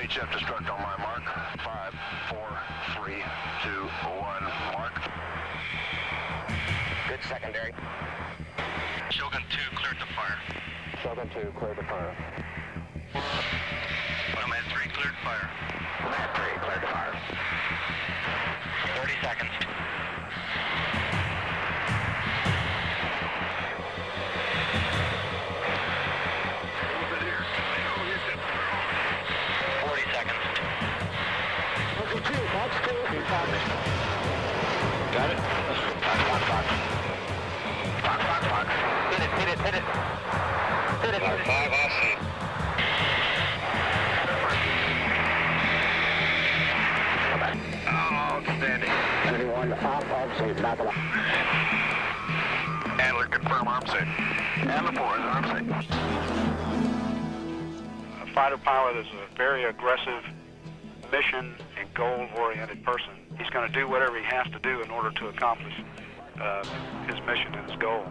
VHF destruct on my mark. 5, 4, 3, 2, 1, mark. Good secondary. Shogun 2 cleared to fire. Shogun 2, clear to fire. Nomad 3 cleared to fire. Nomad 3 cleared to fire. 30 seconds. Over here. Oh, he's got the girl. 40 seconds. Okay, 2, Fox 2. Got it? Fox. Hit it. Hit it. 5, I'll see. Outstanding. 31, arm safe, back up. Handler, confirm arm safe. And the 4 is arm safe. A fighter pilot is a very aggressive, mission and goal-oriented person. He's going to do whatever he has to do in order to accomplish his mission and his goal.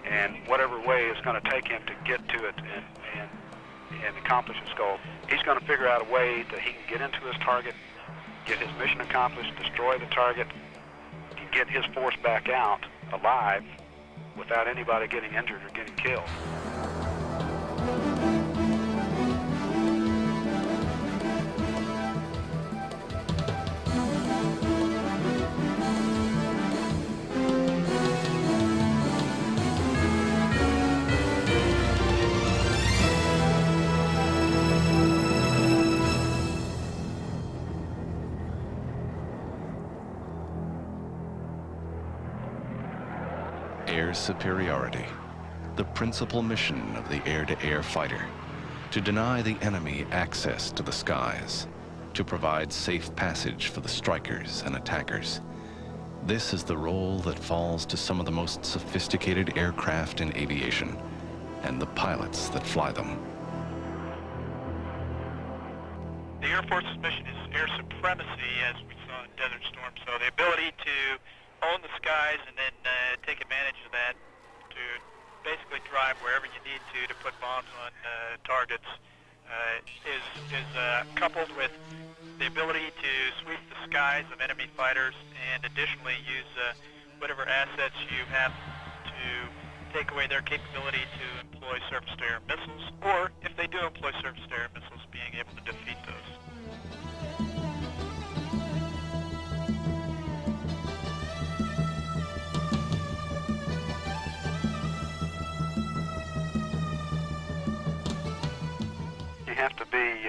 And whatever way it's going to take him to get to it and accomplish his goal, he's going to figure out a way that he can get into his target, get his mission accomplished, destroy the target, and get his force back out alive without anybody getting injured or getting killed. Air superiority, the principal mission of the air-to-air fighter, to deny the enemy access to the skies, to provide safe passage for the strikers and attackers. This is the role that falls to some of the most sophisticated aircraft in aviation, and the pilots that fly them. The Air Force's mission is air supremacy, as we saw in Desert Storm, so the ability to own the skies and then take advantage of that to basically drive wherever you need to put bombs on targets is coupled with the ability to sweep the skies of enemy fighters and additionally use whatever assets you have to take away their capability to employ surface-to-air missiles, or if they do employ surface-to-air missiles, being able to defeat those. You have to be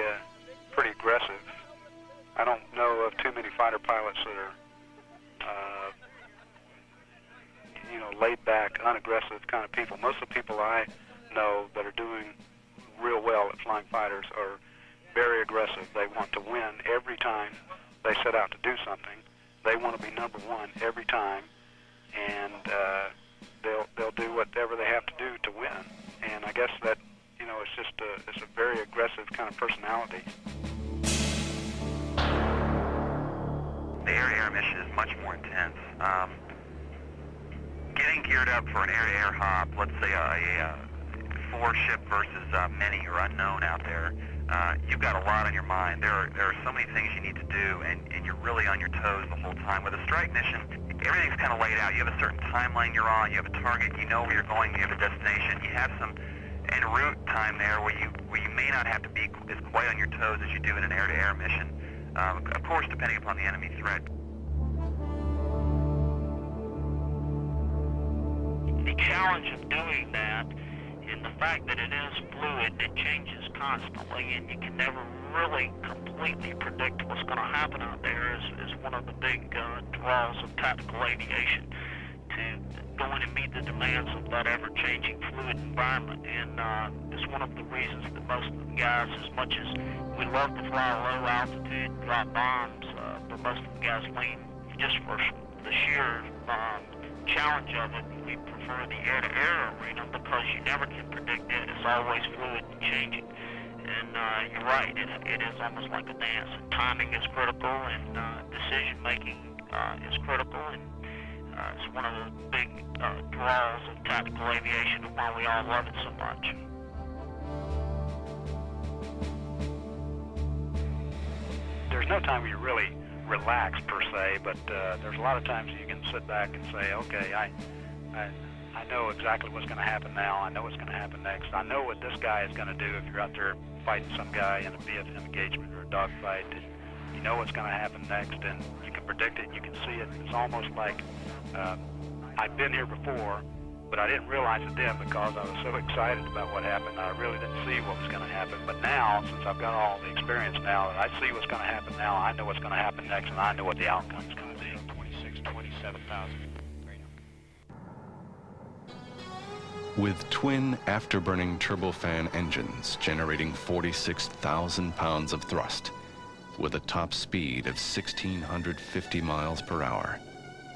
pretty aggressive. I don't know of too many fighter pilots that are, laid back, unaggressive kind of people. Most of the people I know that are doing real well at flying fighters are very aggressive. They want to win every time they set out to do something. They want to be number one every time, and they'll do whatever they have to do to win. And I guess that it's a very aggressive kind of personality. The air-to-air mission is much more intense. Getting geared up for an air-to-air hop, let's say a four-ship versus many or unknown out there, you've got a lot on your mind. There are so many things you need to do, and you're really on your toes the whole time. With a strike mission, everything's kind of laid out. You have a certain timeline you're on. You have a target. You know where you're going. You have a destination. You have some en route time there where you may not have to be as quite on your toes as you do in an air-to-air mission. Of course, depending upon the enemy threat. The challenge of doing that, and the fact that it is fluid, it changes constantly, and you can never really completely predict what's going to happen out there is one of the big draws of tactical aviation, to go in and meet the demands of that ever-changing fluid environment. And it's one of the reasons that most of the guys, as much as we love to fly low altitude, drop bombs, but most of the guys lean just for the sheer challenge of it. We prefer the air-to-air arena because you never can predict it. It's always fluid and changing. And you're right, it is almost like a dance. And timing is critical, and decision-making is critical, and it's one of the big draws of tactical aviation and why we all love it so much. there's no time where you really relax per se, but there's a lot of times you can sit back and say, okay, I know exactly what's going to happen now. I know what's going to happen next. I know what this guy is going to do if you're out there fighting some guy in a BFM engagement or a dogfight. You know what's going to happen next, and you can predict it. You can see it. It's almost like I've been here before, but I didn't realize it then because I was so excited about what happened. I really didn't see what was going to happen. But now, since I've got all the experience now, that I see what's going to happen now, I know what's going to happen next, and I know what the outcome is going to be. 27,000. With twin afterburning turbofan engines generating 46,000 pounds of thrust, with a top speed of 1,650 miles per hour,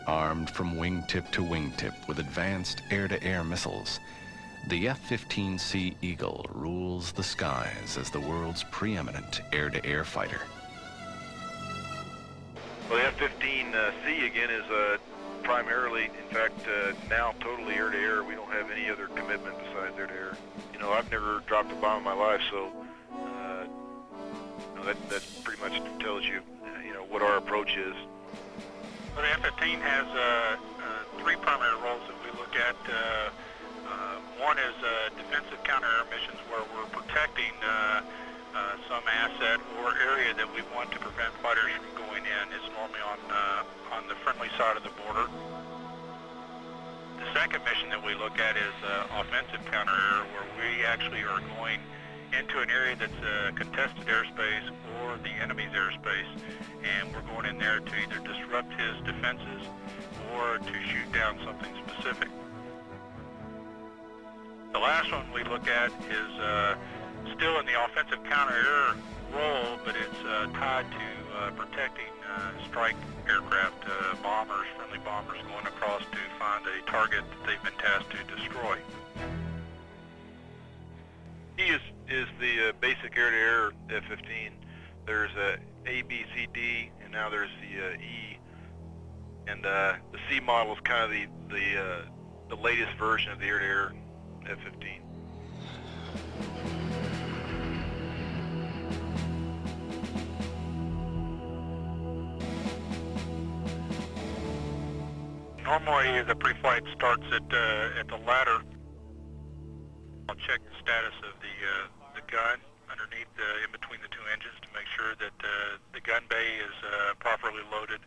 armed from wingtip to wingtip with advanced air-to-air missiles, the F-15C Eagle rules the skies as the world's preeminent air-to-air fighter. Well, the F-15C again is primarily, in fact, now totally air-to-air. We don't have any other commitment besides air-to-air. You know, I've never dropped a bomb in my life, so that pretty much tells you, you know, what our approach is. Well, the F-15 has three primary roles that we look at. One is defensive counter-air missions where we're protecting some asset or area that we want to prevent fighters from going in. It's normally on the friendly side of the border. The second mission that we look at is offensive counter-air, where we actually are going into an area that's contested airspace or the enemy's airspace, and we're going in there to either disrupt his defenses or to shoot down something specific. The last one we look at is still in the offensive counter-air role, but it's tied to protecting strike aircraft, bombers, friendly bombers going across to find a target that they've been tasked to destroy. He is the basic air-to-air F-15. There's A, B, C, D, and now there's the E. And the C model is kind of the latest version of the air-to-air F-15. Normally, the pre-flight starts at the ladder. I'll check the status of the gun underneath, in between the two engines, to make sure that the gun bay is properly loaded,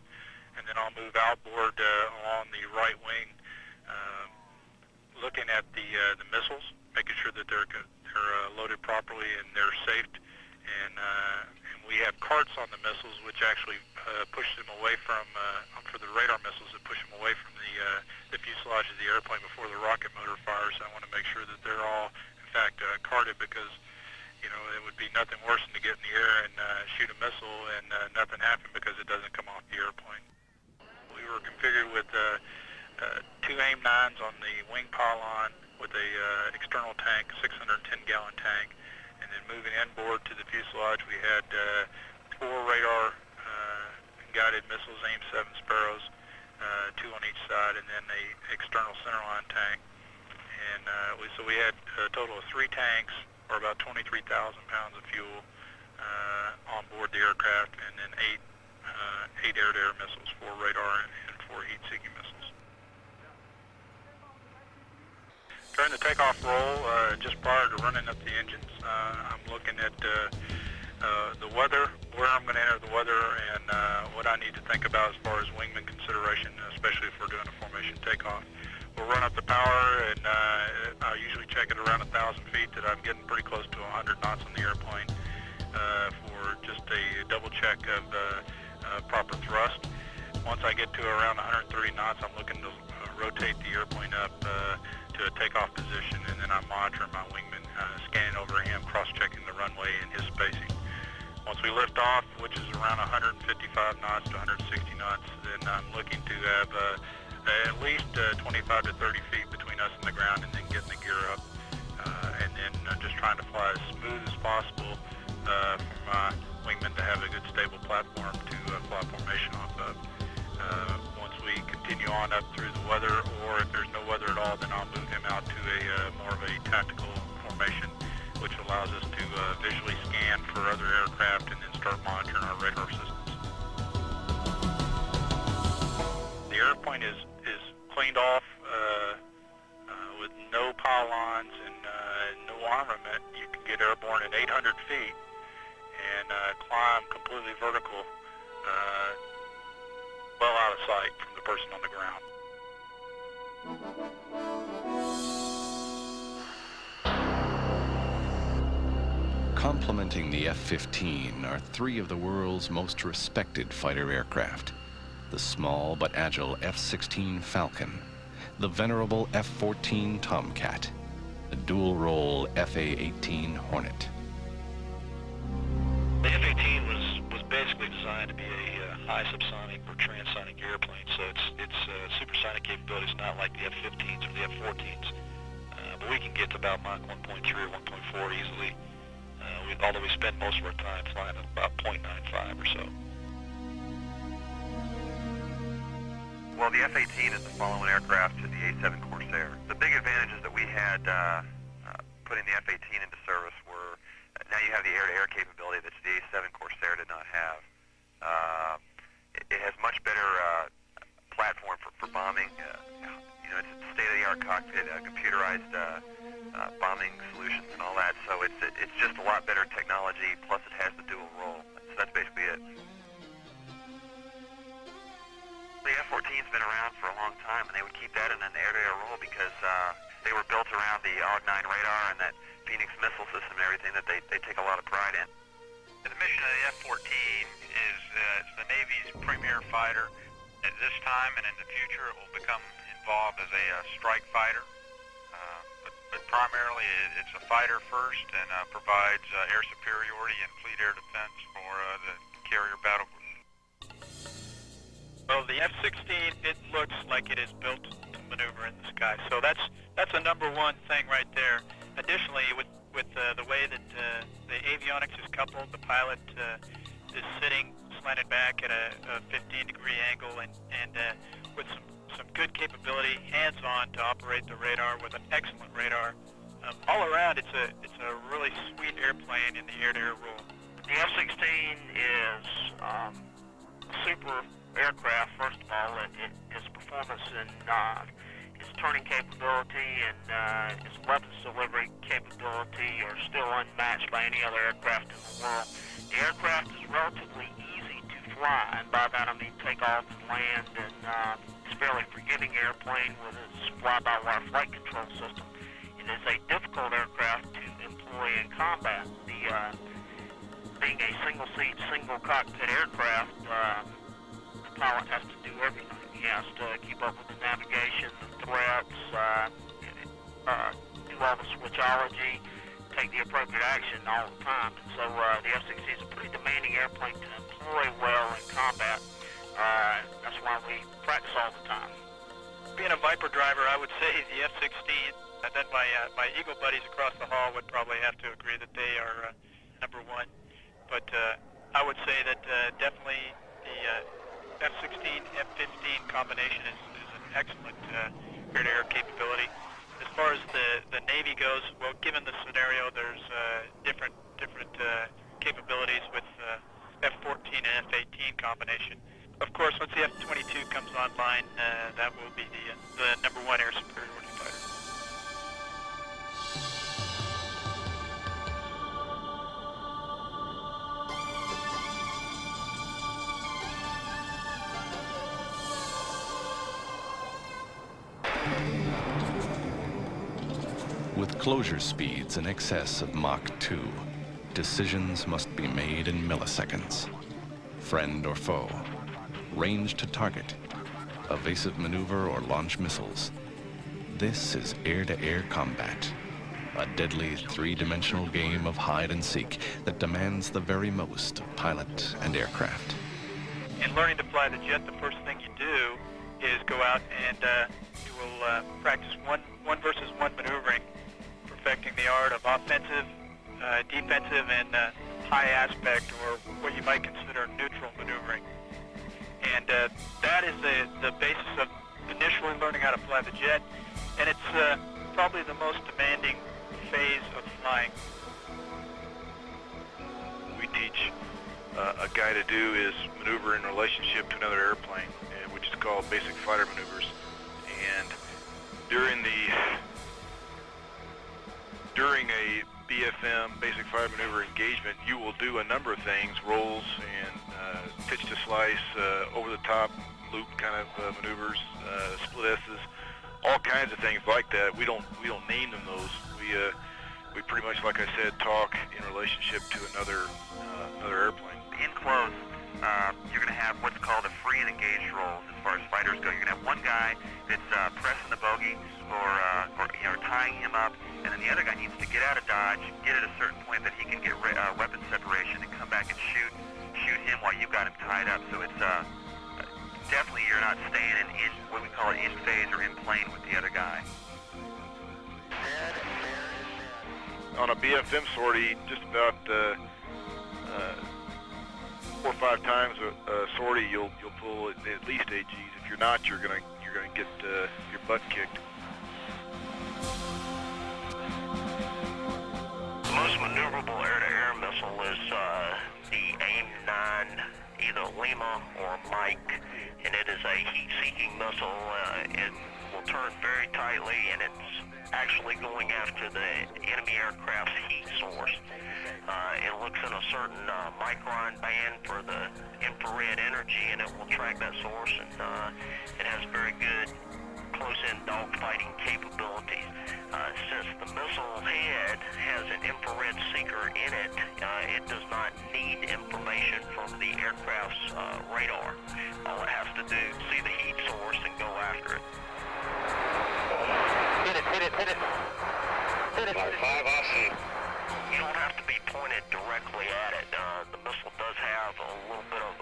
and then I'll move outboard along the right wing, looking at the missiles, making sure that they're loaded properly and they're safed, and we have carts on the missiles which actually push them away from, for the radar missiles, that push them away from the fuselage of the airplane before the rocket motor fires. I want to make sure that they're all, in fact, carted, because, you know, it would be nothing worse than to get in the air and shoot a missile and nothing happen because it doesn't come off the airplane. We were configured with two AIM-9s on the wing pylon with a external tank, 610-gallon tank, and then moving inboard to the fuselage, we had 4 radar guided missiles, AIM-7 Sparrows, 2 on each side, and then a external centerline tank. And so we had a total of 3 tanks, or about 23,000 pounds of fuel on board the aircraft, and then 8 air-to-air missiles, 4 radar and 4 heat-seeking missiles. During the takeoff roll, just prior to running up the engines, I'm looking at the weather, where I'm going to enter the weather, and what I need to think about as far as wingman consideration, especially if we're doing a formation takeoff. We'll run up the power, and I usually check it around 1,000 feet that I'm getting pretty close to 100 knots on the airplane for just a double check of proper thrust. Once I get to around 130 knots, I'm looking to rotate the airplane up to a takeoff position, and then I'm monitoring my wingman, scanning over him, cross-checking the runway and his spacing. Once we lift off, which is around 155 knots to 160 knots, then I'm looking to have at least 25 to 30 feet between us and the ground, and then getting the gear up, and then just trying to fly as smooth as possible for my wingman to have a good stable platform to fly formation off of. Once we continue on up through the weather, or if there's no weather at all, then I'll move him out to a more of a tactical formation, which allows us to visually scan for other aircraft and then start monitoring our radar system. The airplane is cleaned off with no pylons and no armament. You can get airborne at 800 feet and climb completely vertical, well out of sight from the person on the ground. Complementing the F-15 are three of the world's most respected fighter aircraft: the small but agile F-16 Falcon, the venerable F-14 Tomcat, the dual-role FA-18 Hornet. The F-18 was basically designed to be a high subsonic or transonic airplane, so its supersonic capability is not like the F-15s or the F-14s, but we can get to about Mach 1.3 or 1.4 easily. Although we spend most of our time flying at about 0.95 or so. Well, the F-18 is the follow-on aircraft to the A-7 Corsair. The big advantages that we had putting the F-18 into service were now you have the air-to-air capability that the A-7 Corsair did not have. It has much better platform for bombing. It's a state-of-the-art cockpit, computerized bombing solutions and all that. So it's just a lot better technology. Plus, it has the dual role. So that's basically it. The F-14's been around for a long time, and they would keep that in an air-to-air role because they were built around the AUG-9 radar and that Phoenix missile system and everything that they take a lot of pride in. The mission of the F-14 is it's the Navy's premier fighter. At this time and in the future, it will become involved as a strike fighter. But primarily, it's a fighter first and provides air superiority and fleet air defense for the carrier battle group. Well, the F-16, it looks like it is built to maneuver in the sky. So that's a number one thing right there. Additionally, with the way that the avionics is coupled, the pilot is sitting slanted back at a 15-degree angle and with some good capability, hands-on, to operate the radar with an excellent radar. All around, it's a really sweet airplane in the air-to-air role. The F-16 is a super aircraft. First of all, its performance and its turning capability and its weapons delivery capability are still unmatched by any other aircraft in the world. The aircraft is relatively easy to fly, and by that I mean take off and land, and it's a fairly forgiving airplane with its fly-by-wire flight control system. It is a difficult aircraft to employ in combat. Being a single-seat, single-cockpit aircraft, the pilot has to do everything. He has to keep up with the navigation, the threats, do all the switchology, take the appropriate action all the time. And so the F-16 is a pretty demanding airplane to employ well in combat. That's why we practice all the time. Being a Viper driver, I would say the F-16, and then my Eagle buddies across the hall would probably have to agree that they are number one. But I would say that definitely the F-16, F-15 combination is an excellent air-to-air capability. As far as the Navy goes, well, given the scenario, there's different capabilities with F-14 and F-18 combination. Of course, once the F-22 comes online, that will be the number one air superiority fighter. With closure speeds in excess of Mach 2, decisions must be made in milliseconds. Friend or foe, range to target, evasive maneuver or launch missiles. This is air-to-air combat, a deadly three-dimensional game of hide and seek that demands the very most of pilot and aircraft. In learning to fly the jet, the first thing you do is go out and you will practice one versus one maneuvering, perfecting the art of offensive, defensive, and high aspect, or what you might consider neutral maneuvering. And that is the basis of initially learning how to fly the jet, and it's probably the most demanding phase of flying. We teach a guy to do is maneuver in relationship to another airplane, which is call basic fighter maneuvers. And during a BFM, basic fighter maneuver engagement, you will do a number of things, rolls and pitch to slice, over the top loop kind of maneuvers, split S's, all kinds of things like that. We don't name them those. We pretty much, like I said, talk in relationship to another airplane. In close, you're going to have what's called a free and engaged rolls as far as fighters go. You're going to have one guy that's pressing the bogey or tying him up, and then the other guy needs to get out of dodge, get at a certain point that he can get weapon separation and come back and shoot him while you've got him tied up. So it's definitely you're not staying in what we call it in phase or in plane with the other guy. On a BFM sortie, just about 4 or 5 times a sortie, you'll pull at least AGs. If you're not, you're gonna get your butt kicked. The most maneuverable air-to-air missile is the AIM-9, either Lima or Mike, and it is a heat-seeking missile. It will turn very tightly, and it's actually going after the enemy aircraft's heat source. It looks in a certain micron band for the infrared energy, and it will track that source, and it has very good close-in dogfighting capabilities. Since the missile head has an infrared seeker in it, it does not need information from the aircraft's radar. All it has to do is see the heat source and go after it. Hit it. Hit it. 5, I see. You don't have to be pointed directly at it. The missile does have a little bit of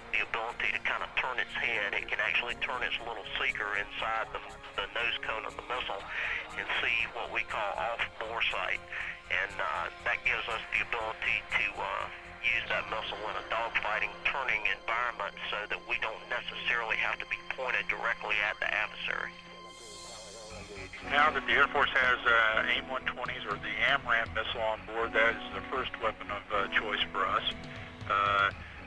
the ability to kind of turn its head. It can actually turn its little seeker inside the nose cone of the missile and see what we call off-bore sight. And that gives us the ability to use that missile in a dogfighting turning environment so that we don't necessarily have to be pointed directly at the adversary. Now that the Air Force has AIM-120s or the AMRAAM missile on board, that is the first weapon of choice for us.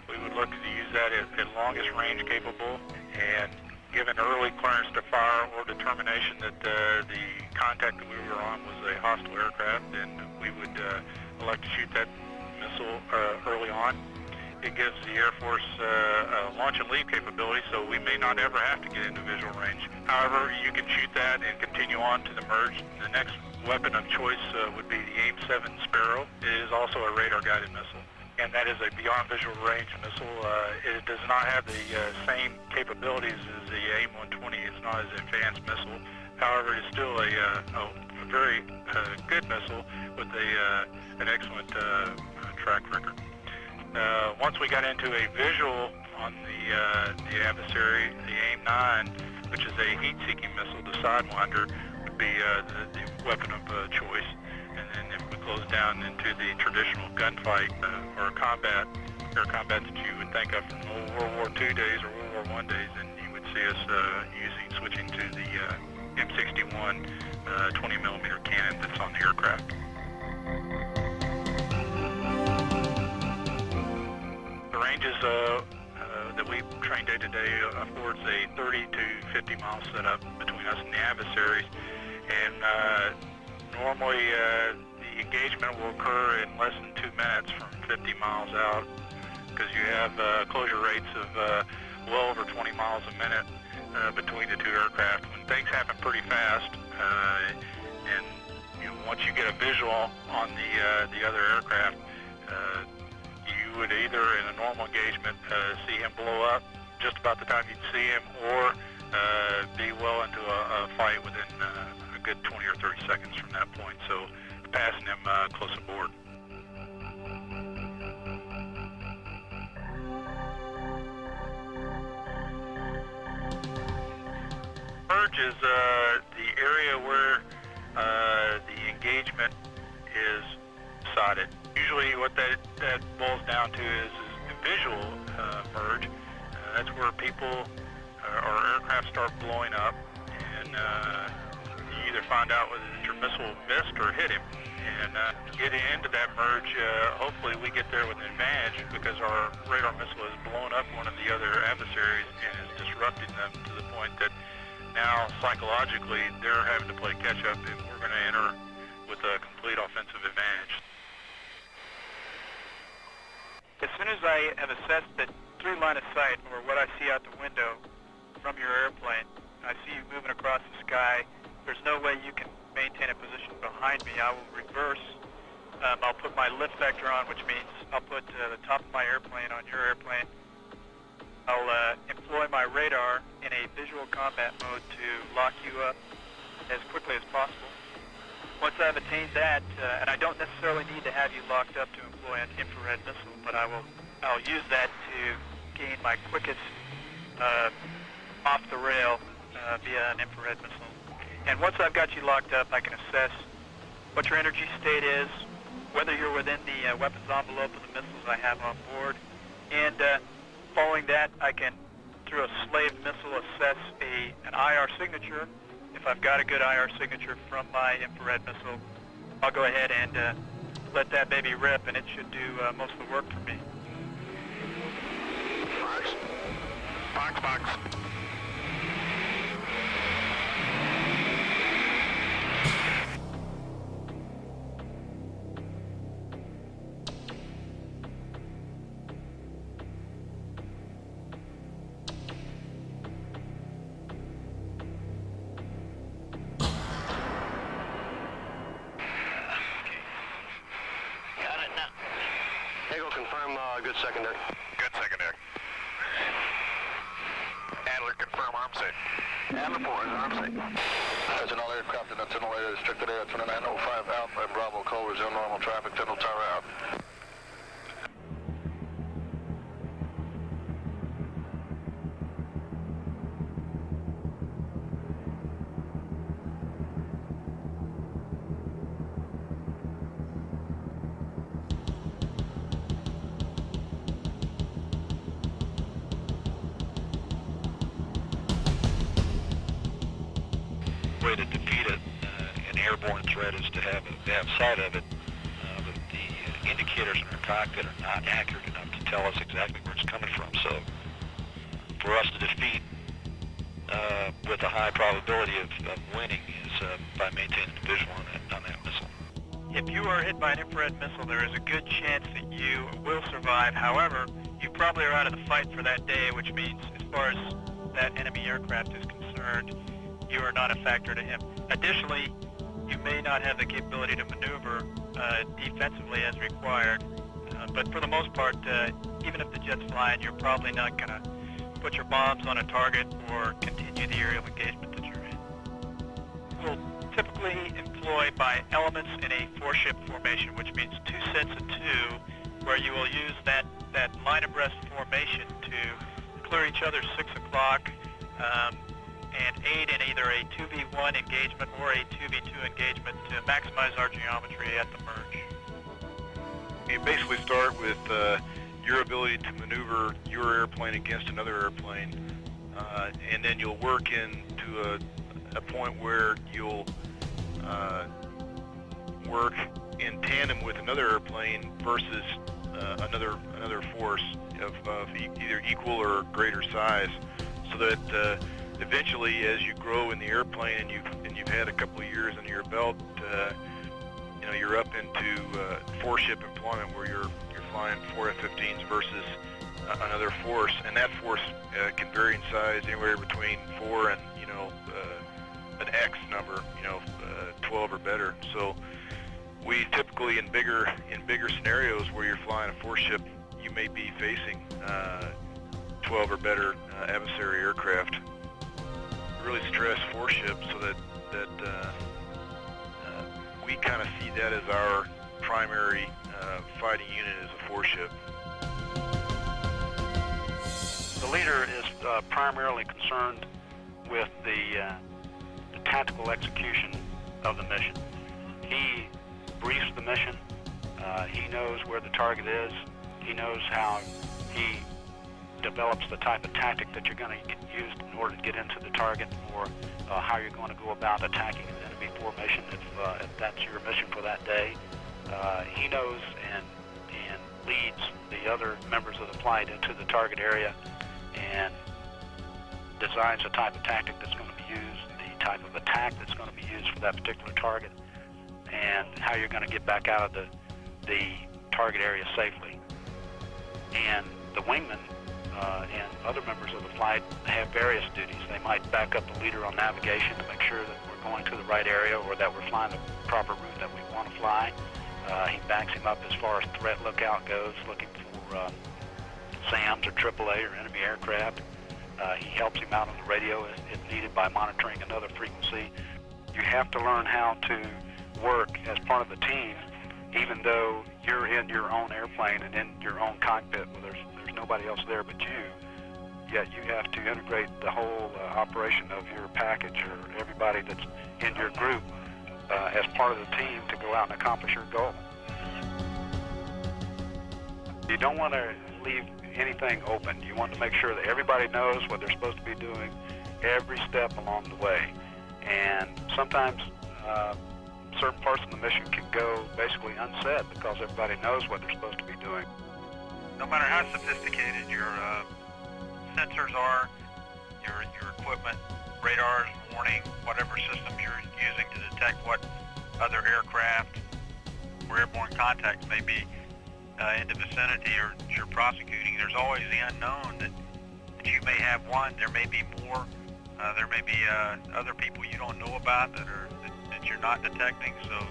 We would look to use that at longest range capable, and given early clearance to fire or determination that the contact that we were on was a hostile aircraft, then we would elect to shoot that missile early on. It gives the Air Force launch and leave capability, so we may not ever have to get into visual range. However, you can shoot that and continue on to the merge. The next weapon of choice would be the AIM-7 Sparrow. It is also a radar-guided missile, and that is a beyond visual range missile. It does not have the same capabilities as the AIM-120. It's not as advanced missile. However, it is still a very good missile with an excellent track record. Once we got into a visual on the adversary, the AIM-9, which is a heat-seeking missile, the Sidewinder would be the weapon of choice. And then if we close down into the traditional gunfight or air combat that you would think of from old World War II days or World War I days, then you would see us switching to the M61 20mm cannon that's on the aircraft. The ranges that we train day to day affords a 30 to 50 mile setup between us and the adversaries, and normally the engagement will occur in less than 2 minutes from 50 miles out, because you have closure rates of well over 20 miles a minute between the two aircraft. When things happen pretty fast, and once you get a visual on the other aircraft, you would either in a normal engagement see him blow up just about the time you'd see him, or be well into a fight within a good 20 or 30 seconds from that point, so passing him close aboard. Merge is the area where the engagement is sighted. Usually what that boils down to is the visual merge. That's where people or aircraft start blowing up, and you either find out whether your missile missed or hit him. And getting into that merge, hopefully we get there with an advantage because our radar missile has blown up one of the other adversaries and is disrupting them to the point that now psychologically they're having to play catch up, and we're going to enter with a complete offensive advantage. As soon as I have assessed that through line of sight, or what I see out the window from your airplane, I see you moving across the sky, there's no way you can maintain a position behind me. I will reverse. I'll put my lift vector on, which means I'll put the top of my airplane on your airplane. I'll employ my radar in a visual combat mode to lock you up as quickly as possible. Once I've attained that, and I don't necessarily need to have you locked up to employ an infrared missile, but I'll use that to gain my quickest off the rail via an infrared missile. And once I've got you locked up, I can assess what your energy state is, whether you're within the weapons envelope of the missiles I have on board, and following that, I can, through a slave missile, assess an IR signature. If I've got a good IR signature from my infrared missile, I'll go ahead and let that baby rip, and it should do most of the work for me. Box. Good secondary. Good secondary. Adler, confirm arm safe. Adler 4 is arm safe. There's an all-aircraft in the tunnel area, restricted area 2905 out by Bravo, call, resume normal traffic, tunnel tower out. Way to defeat an airborne threat is to have sight of it. But the indicators in our cockpit are not accurate enough to tell us exactly where it's coming from. So for us to defeat with a high probability of winning is by maintaining the visual on that missile. If you are hit by an infrared missile, there is a good chance that you will survive. However, you probably are out of the fight for that day, which means as far as that enemy aircraft is concerned, you are not a factor to him. Additionally, you may not have the capability to maneuver defensively as required, but for the most part, even if the jet's flying, you're probably not going to put your bombs on a target or continue the aerial engagement that you're in. We'll typically employ by elements in a four-ship formation, which means 2 sets of 2, where you will use that line abreast formation to clear each other 6 o'clock, and aid in either a 2v1 engagement or a 2v2 engagement to maximize our geometry at the merge. You basically start with your ability to maneuver your airplane against another airplane, and then you'll work into a point where you'll work in tandem with another airplane versus another force of either equal or greater size, so that eventually, as you grow in the airplane and you've had a couple of years under your belt, you're up into four-ship employment where you're flying 4 F-15s versus another force, and that force can vary in size anywhere between 4 and an X number, 12 or better. So we typically in bigger scenarios where you're flying a four-ship, you may be facing 12 or better adversary aircraft. Really stress four-ship so that we kind of see that as our primary fighting unit as a four-ship. The leader is primarily concerned with the tactical execution of the mission. He briefs the mission. He knows where the target is. He knows how he develops the type of tactic that you're going to used in order to get into the target, or how you're going to go about attacking an enemy formation if that's your mission for that day. He knows and leads the other members of the flight into the target area and designs the type of tactic that's going to be used, the type of attack that's going to be used for that particular target, and how you're going to get back out of the target area safely. And the wingman and other members of the flight have various duties. They might back up the leader on navigation to make sure that we're going to the right area or that we're flying the proper route that we want to fly. He backs him up as far as threat lookout goes, looking for SAMs or AAA or enemy aircraft. He helps him out on the radio if needed by monitoring another frequency. You have to learn how to work as part of the team, even though you're in your own airplane and in your own cockpit where there's nobody else there but you. Yet you have to integrate the whole operation of your package or everybody that's in your group as part of the team to go out and accomplish your goal. You don't want to leave anything open. You want to make sure that everybody knows what they're supposed to be doing every step along the way. And sometimes certain parts of the mission can go basically unsaid because everybody knows what they're supposed to be doing. No matter how sophisticated your sensors are, your equipment, radars, warning, whatever systems you're using to detect what other aircraft or airborne contacts may be in the vicinity or that you're prosecuting, there's always the unknown that you may have one, there may be more, there may be other people you don't know about that you're not detecting, so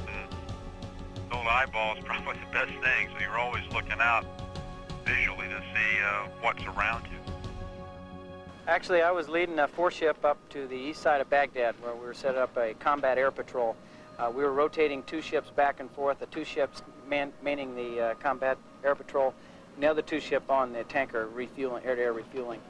the old eyeball is probably the best thing, so you're always looking out visually to see what's around you. Actually, I was leading a 4-ship up to the east side of Baghdad where we were set up a combat air patrol. We were rotating 2 ships back and forth, the 2 ships manning the combat air patrol, and the other 2 ships on the tanker refueling, air-to-air refueling.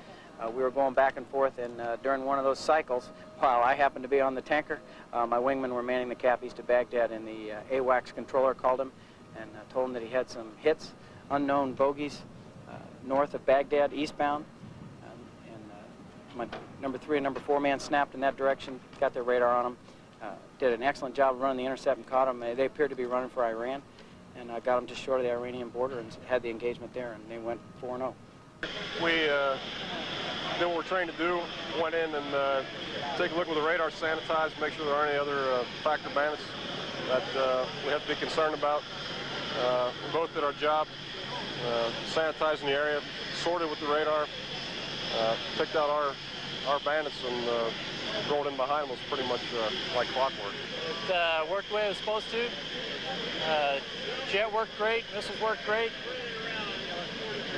We were going back and forth, and during one of those cycles, while I happened to be on the tanker, my wingmen were manning the cap east of Baghdad, and the AWACS controller called him and told him that he had some hits, unknown bogeys, north of Baghdad, eastbound. My number 3 and number 4 man snapped in that direction, got their radar on them, did an excellent job of running the intercept and caught them. They appeared to be running for Iran, and I got them just short of the Iranian border and had the engagement there, and they went 4-0. We did what we're trained to do, went in and take a look with the radar, sanitized, make sure there aren't any other factor bandits that we have to be concerned about. We both did our job, sanitizing the area, sorted with the radar, picked out our bandits and rolled in behind them. Was pretty much like clockwork. It worked the way it was supposed to. Jet worked great, missiles worked great,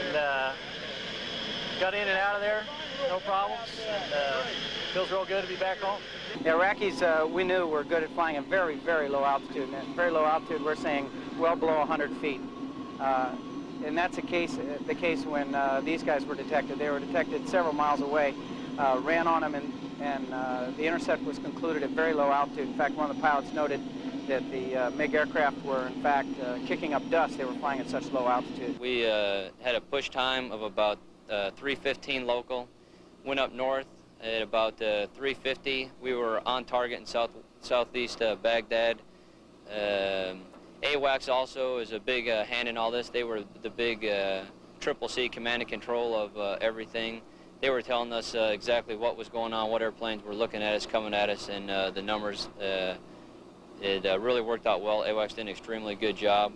and got in and out of there, no problems. Feels real good to be back home. The Iraqis, we knew were good at flying at very, very low altitude. And at very low altitude, we're saying well below 100 feet. And that's the case when these guys were detected. They were detected several miles away, ran on them, and the intercept was concluded at very low altitude. In fact, one of the pilots noted that the MiG aircraft were, in fact, kicking up dust. They were flying at such low altitude. We had a push time of about 3:15 local. Went up north at about 3:50. We were on target in southeast Baghdad. AWACS also is a big hand in all this. They were the big CCC command and control of everything. They were telling us exactly what was going on, what airplanes were looking at us, coming at us, and the numbers. It really worked out well. AWACS did an extremely good job.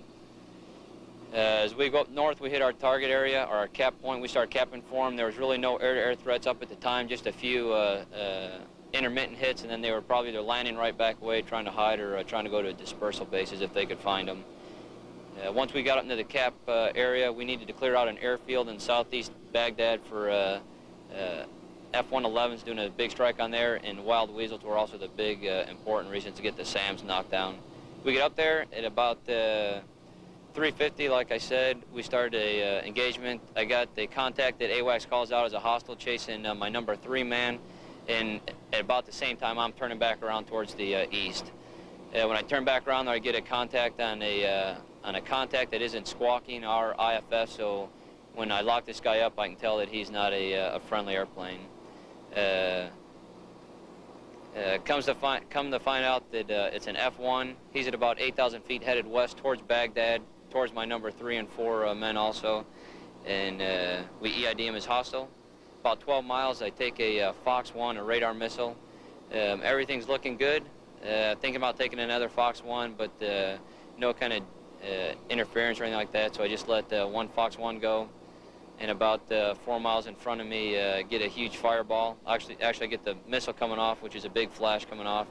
As we go up north, we hit our target area, or our cap point. We started capping for them. There was really no air-to-air threats up at the time, just a few intermittent hits, and then they were probably either landing right back away, trying to hide, or trying to go to dispersal bases if they could find them. Once we got up into the cap area, we needed to clear out an airfield in southeast Baghdad for F-111s doing a big strike on there, and wild weasels were also the big important reasons to get the SAMs knocked down. We get up there at about 3:50, like I said. We started a engagement. I got the contact that AWACS calls out as a hostile chasing my number 3 man, and at about the same time I'm turning back around towards the east. When I turn back around, I get a contact on a contact that isn't squawking our IFS, so when I lock this guy up, I can tell that he's not a friendly airplane. Come to find out that it's an F1. He's at about 8,000 feet headed west towards Baghdad, towards my number 3 and 4 men also, and we EID him as hostile. About 12 miles, I take a Fox 1, a radar missile. Everything's looking good. Thinking about taking another Fox 1, but no kind of interference or anything like that, so I just let one Fox 1 go. And about 4 miles in front of me, get a huge fireball. Actually, I get the missile coming off, which is a big flash coming off.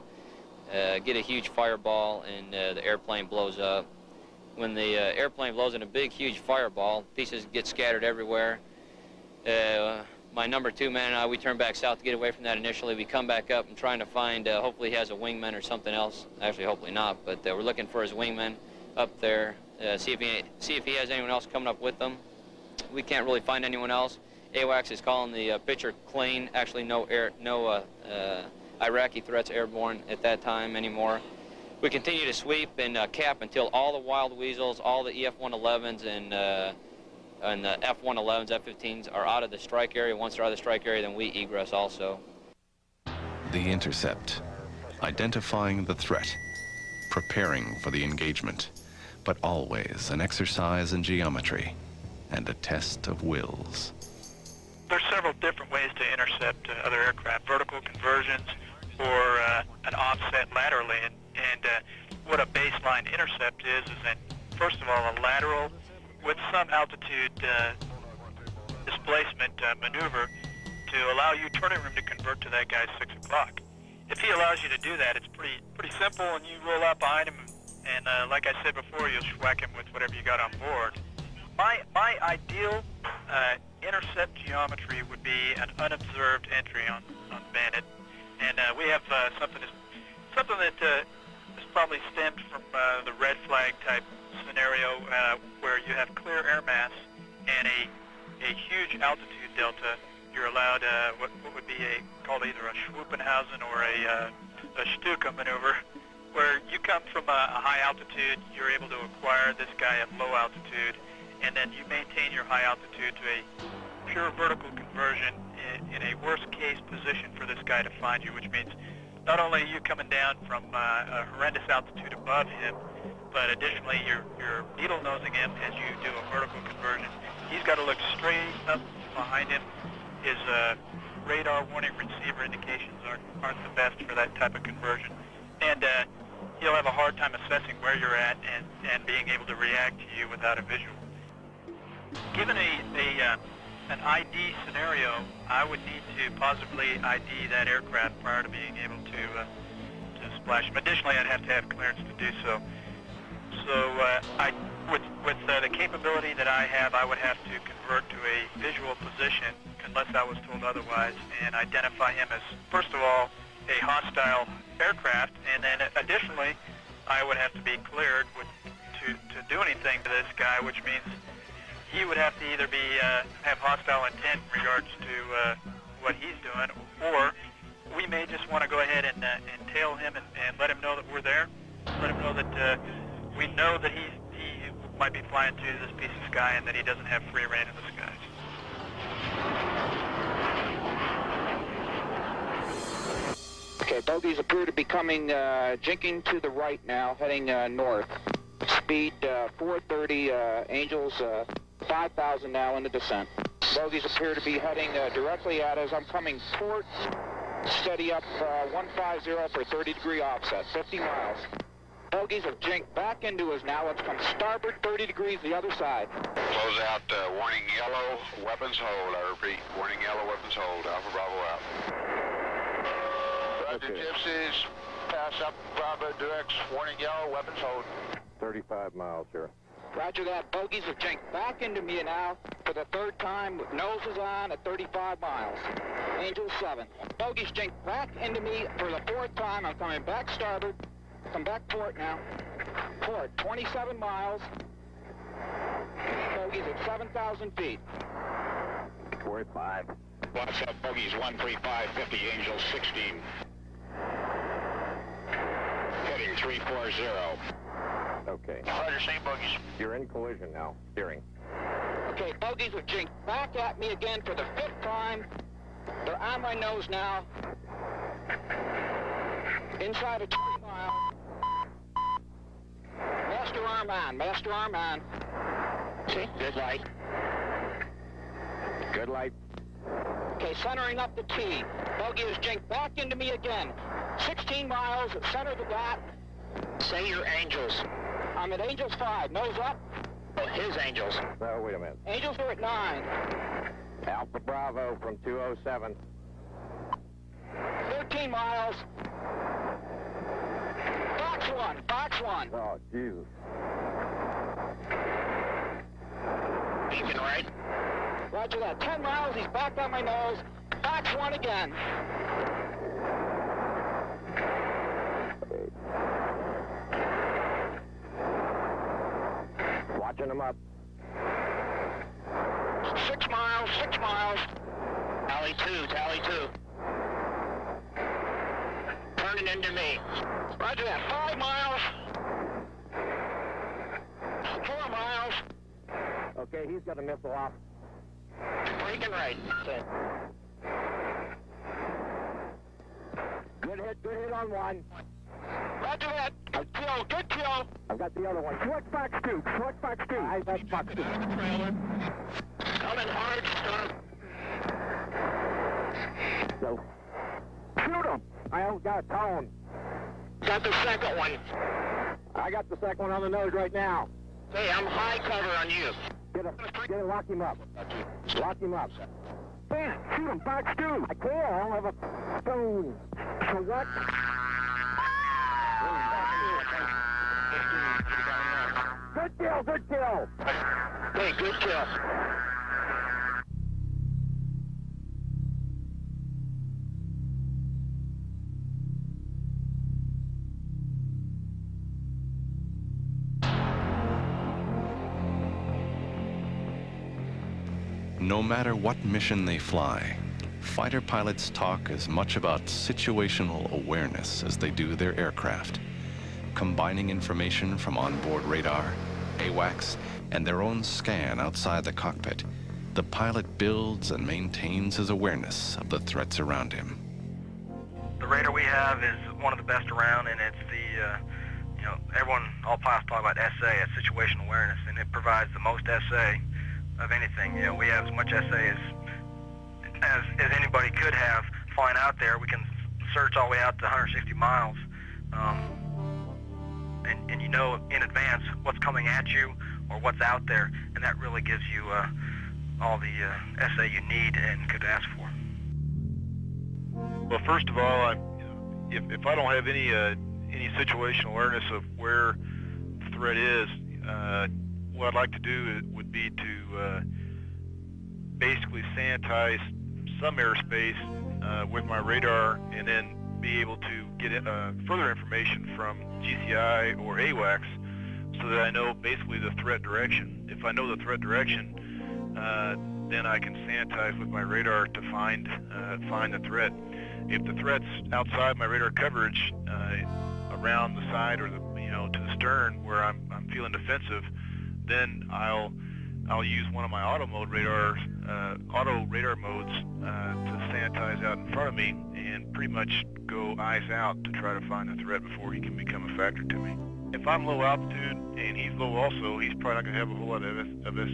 Get a huge fireball, and the airplane blows up. When the airplane blows in a big, huge fireball, pieces get scattered everywhere. My number 2 man and I, we turn back south to get away from that initially. We come back up and trying to find, hopefully he has a wingman or something else. Actually, hopefully not, but we're looking for his wingman up there. See if he has anyone else coming up with them. We can't really find anyone else. AWACS is calling the picture clean. Actually, no Iraqi threats airborne at that time anymore. We continue to sweep and cap until all the wild weasels, all the EF-111s and the F-111s, F-15s are out of the strike area. Once they're out of the strike area, then we egress also. The Intercept, identifying the threat, preparing for the engagement, but always an exercise in geometry and a test of wills. There's several different ways to intercept other aircraft, vertical conversions or an offset laterally. And what a baseline intercept is that, first of all, a lateral with some altitude displacement maneuver to allow you turning room to convert to that guy's 6 o'clock. If he allows you to do that, it's pretty simple, and you roll out behind him, and like I said before, you'll schwack him with whatever you got on board. My ideal intercept geometry would be an unobserved entry on Bandit, and we have something that is probably stemmed from the red flag type scenario where you have clear air mass and a huge altitude delta. You're allowed what would be called either a Schwuppenhausen or a Stuka maneuver, where you come from a high altitude, you're able to acquire this guy at low altitude, and then you maintain your high altitude to a pure vertical conversion in a worst case position for this guy to find you, which means not only are you coming down from a horrendous altitude above him, but additionally you're needle nosing him as you do a vertical conversion. He's got to look straight up behind him. His radar warning receiver indications aren't the best for that type of conversion, and he'll have a hard time assessing where you're at and being able to react to you without a visual. Given an ID scenario, I would need to positively ID that aircraft prior to being able to splash him. Additionally, I'd have to have clearance to do so. So with the capability that I have, I would have to convert to a visual position, unless I was told otherwise, and identify him as, first of all, a hostile aircraft, and then additionally, I would have to be cleared to do anything to this guy, which means he would have to either be have hostile intent in regards to what he's doing, or we may just want to go ahead and tail him and let him know that we're there, let him know that we know that he might be flying to this piece of sky and that he doesn't have free reign in the skies. Okay, bogies appear to be coming, jinking to the right now, heading north. Speed 430, Angels 5,000 now in the descent. Bogies appear to be heading directly at us. I'm coming port, steady up 150 for 30-degree offset, 50 miles. Bogies have jinked back into us now. Let's come starboard 30 degrees the other side. Close out, warning yellow, weapons hold. I repeat, warning yellow, weapons hold. Alpha Bravo out. Roger, Okay. Gypsies, pass up Bravo directs, warning yellow, weapons hold. 35 miles here. Roger that. Bogies have jinked back into me now for the third time with noses on at 35 miles. Angel 7. Bogies jinked back into me for the fourth time. I'm coming back starboard. Come back port now. Port, 27 miles. Bogies at 7,000 feet. 45. Watch up, bogies 13550, Angel 16. Heading 340. Okay. Roger, same bogies. You're in collision now. Steering. Okay, bogies have jinked back at me again for the 5th time. They're on my nose now. Inside of 20 miles. Master arm on, master arm on. See, good light. Good light. Okay, centering up the T. Bogey has jinked back into me again. 16 miles, center the dot. Say your angels. I'm at Angels 5, nose up. Oh, his angels. No, wait a minute. Angels are at 9. Alpha Bravo from 207. 13 miles. Fox 1, Fox 1. Oh, Jesus. Beacon right. Roger that. 10 miles, he's back on my nose. Fox 1 again. Watching him up. 6 miles, 6 miles. Tally 2, tally 2. Turning into me. Roger that. 5 miles. 4 miles. Okay, he's got a missile off. Breaking right. Good hit on one. Roger that. Good kill, good kill. I've got the other one. Select Fox 2, select Fox 2. That's Fox 2. Coming hard, stop. So, shoot him. I got a tone. Got the second one. I got the second one on the nose right now. Hey, I'm high cover on you. Get him, lock him up. Lock him up. Man, shoot him, Fox 2. I can't, I don't have a phone. So what? Good kill, good kill. Hey, good kill. No matter what mission they fly, fighter pilots talk as much about situational awareness as they do their aircraft, combining information from onboard radar, AWACS, and their own scan outside the cockpit. The pilot builds and maintains his awareness of the threats around him. The radar we have is one of the best around, and it's all pilots talk about SA, it's situational awareness, and it provides the most SA of anything. We have as much SA as anybody could have flying out there. We can search all the way out to 160 miles, and you know in advance what's coming at you or what's out there, and that really gives you all the SA you need and could ask for. Well, first of all, if I don't have any situational awareness of where the threat is, what I'd like to do would be to basically sanitize some airspace with my radar, and then be able to get further information from GCI or AWACS so that I know basically the threat direction. If I know the threat direction, then I can sanitize with my radar to find the threat. If the threat's outside my radar coverage, around the side or to the stern where I'm feeling defensive, then I'll use one of my auto radar modes to sanitize out in front of me and pretty much go eyes out to try to find the threat before he can become a factor to me. If I'm low altitude and he's low also, he's probably not going to have a whole lot of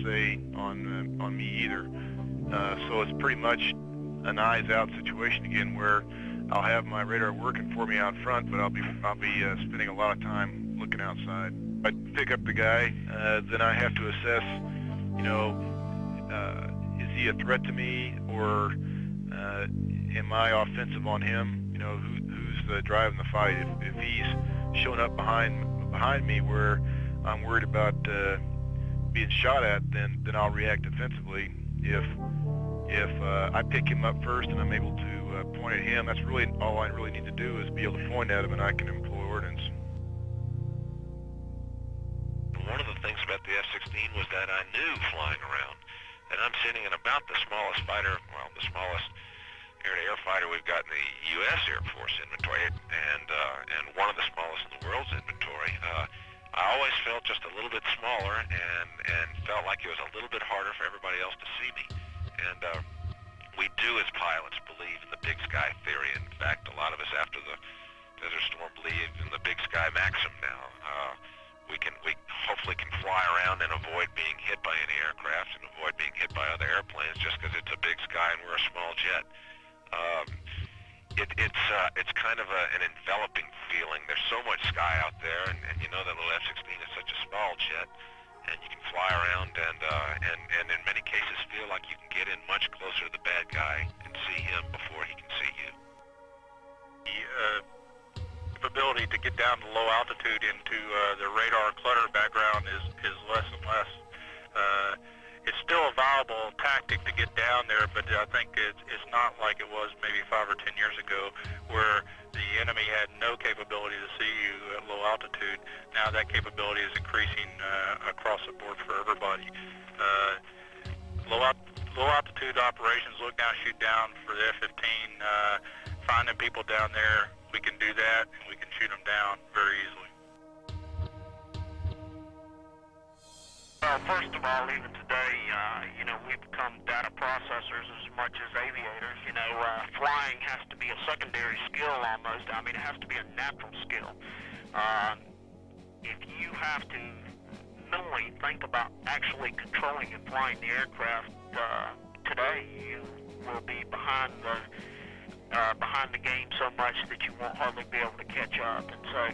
SA on me either. So it's pretty much an eyes out situation again, where I'll have my radar working for me out front, but I'll be spending a lot of time looking outside. I pick up the guy, then I have to assess, is he a threat to me, or am I offensive on him? Who's driving the fight? If he's showing up behind me where I'm worried about being shot at, then I'll react defensively. If I pick him up first and I'm able to point at him, that's really all I really need to do is be able to point at him, and I can employ ordnance. One of the things about the F-16 was that I knew flying around, and I'm sitting in about the smallest fighter, well, the smallest air-to-air fighter we've got in the U.S. Air Force inventory, and one of the smallest in the world's inventory. I always felt just a little bit smaller, and felt like it was a little bit harder for everybody else to see me. And we do, as pilots, believe in the big sky theory. In fact, a lot of us after the Desert Storm believe in the big sky maxim now. We hopefully can fly around and avoid being hit by any aircraft and avoid being hit by other airplanes just because it's a big sky and we're a small jet. It's kind of an enveloping feeling. There's so much sky out there, and you know that little F-16 is such a small jet, and you can fly around and in many cases feel like you can get in much closer to the bad guy and see him before he can see you. The ability to get down to low altitude into the radar clutter background is less and less. It's still a viable tactic to get down there, but I think it's not like it was maybe 5 or 10 years ago, where the enemy had no capability to see you at low altitude. Now that capability is increasing across the board for everybody. Low altitude operations, look down, shoot down for the F-15, finding people down there, we can do that, and we can shoot them down very easily. Well, first of all, even today, we've become data processors as much as aviators. Flying has to be a secondary skill almost. I mean, it has to be a natural skill. If you have to mentally think about actually controlling and flying the aircraft today, you will be behind the game so much that you won't hardly be able to catch up. And so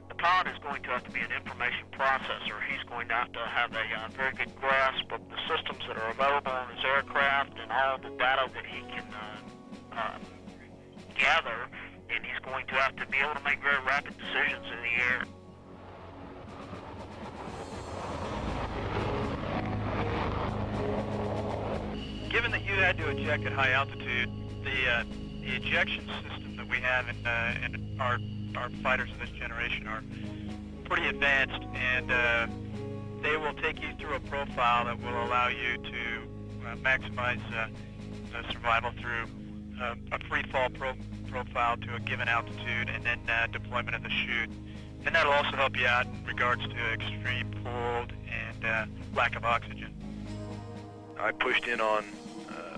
the pilot is going to have to be an information processor. He's going to have a very good grasp of the systems that are available on his aircraft and all the data that he can gather, and he's going to have to be able to make very rapid decisions in the air. Given that you had to eject at high altitude, the ejection system that we have in our fighters of this generation are pretty advanced, and they will take you through a profile that will allow you to maximize survival through a free fall profile to a given altitude, and then deployment of the chute. And that'll also help you out in regards to extreme cold and lack of oxygen. I pushed in on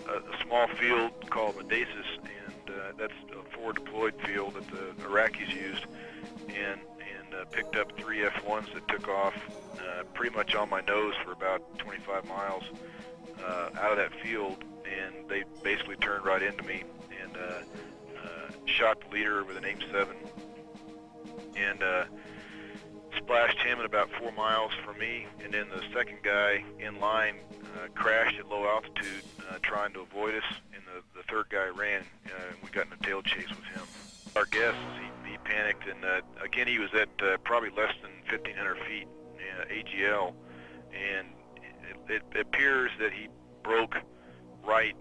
a small field called Medesis, and that's a forward deployed field that the Iraqis used, and picked up 3 F-1s that took off pretty much on my nose for about 25 miles out of that field, and they basically turned right into me and shot the leader with an AIM-7 and splashed him at about 4 miles from me, and then the second guy in line crashed at low altitude trying to avoid us, and the third guy ran, and we got in a tail chase with him. Our guess is he panicked, and again he was at probably less than 1,500 feet AGL, and it appears that he broke right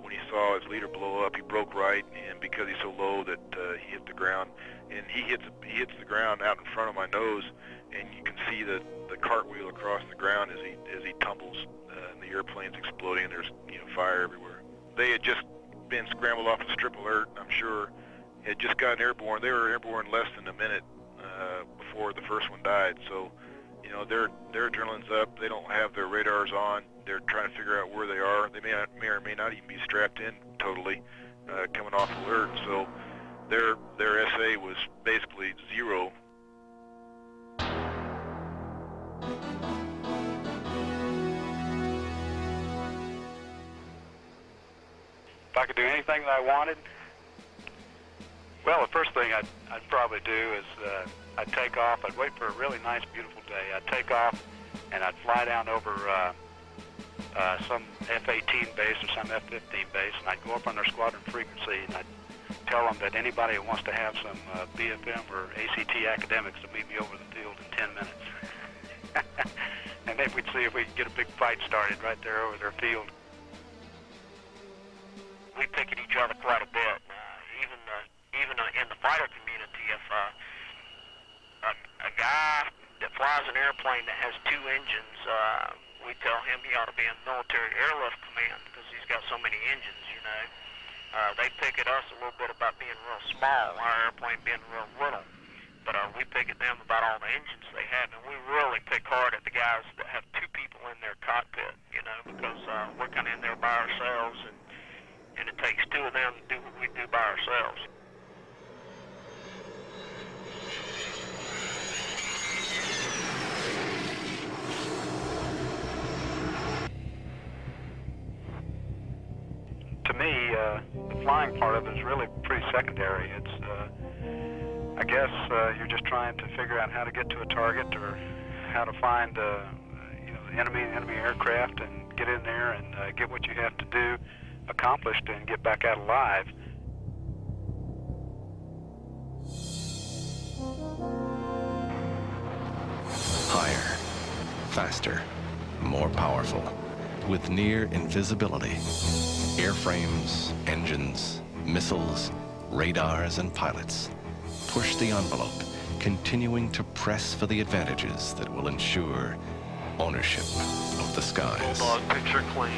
when he saw his leader blow up. He broke right, and because he's so low that he hit the ground, and he hits the ground out in front of my nose, and you can see the cartwheel across the ground as he tumbles, and the airplane's exploding, and there's fire everywhere. They had just been scrambled off a strip alert, I'm sure, had just gotten airborne. They were airborne less than a minute before the first one died, so their adrenaline's up. They don't have their radars on. They're trying to figure out where they are. They may or may not even be strapped in totally, coming off alert. So their SA was basically zero. If I could do anything that I wanted, well, the first thing I'd probably do is I'd take off. I'd wait for a really nice, beautiful day. I'd take off, and I'd fly down over some F-18 base or some F-15 base, and I'd go up on their squadron frequency, and I'd tell them that anybody who wants to have some BFM or ACT academics to meet me over the field in 10 minutes. And then we'd see if we could get a big fight started right there over their field. We pick at each other quite a bit. Even in the fighter community, if a guy that flies an airplane that has 2 engines, we tell him he ought to be in military airlift command because he's got so many engines, They pick at us a little bit about being real small, our airplane being real little. but we pick at them about all the engines they have, and we really pick hard at the guys that have two people in their cockpit, you know, because we're kind of in there by ourselves, and it takes two of them to do what we do by ourselves. To me, the flying part of it is really pretty secondary. It's, I guess, you're just trying to figure out how to get to a target or how to find, you know, the enemy aircraft and get in there and get what you have to do accomplished and get back out alive. Higher, faster, more powerful, with near invisibility. Airframes, engines, missiles, radars, and pilots push the envelope, continuing to press for the advantages that will ensure ownership of the skies. Bulldog picture clean.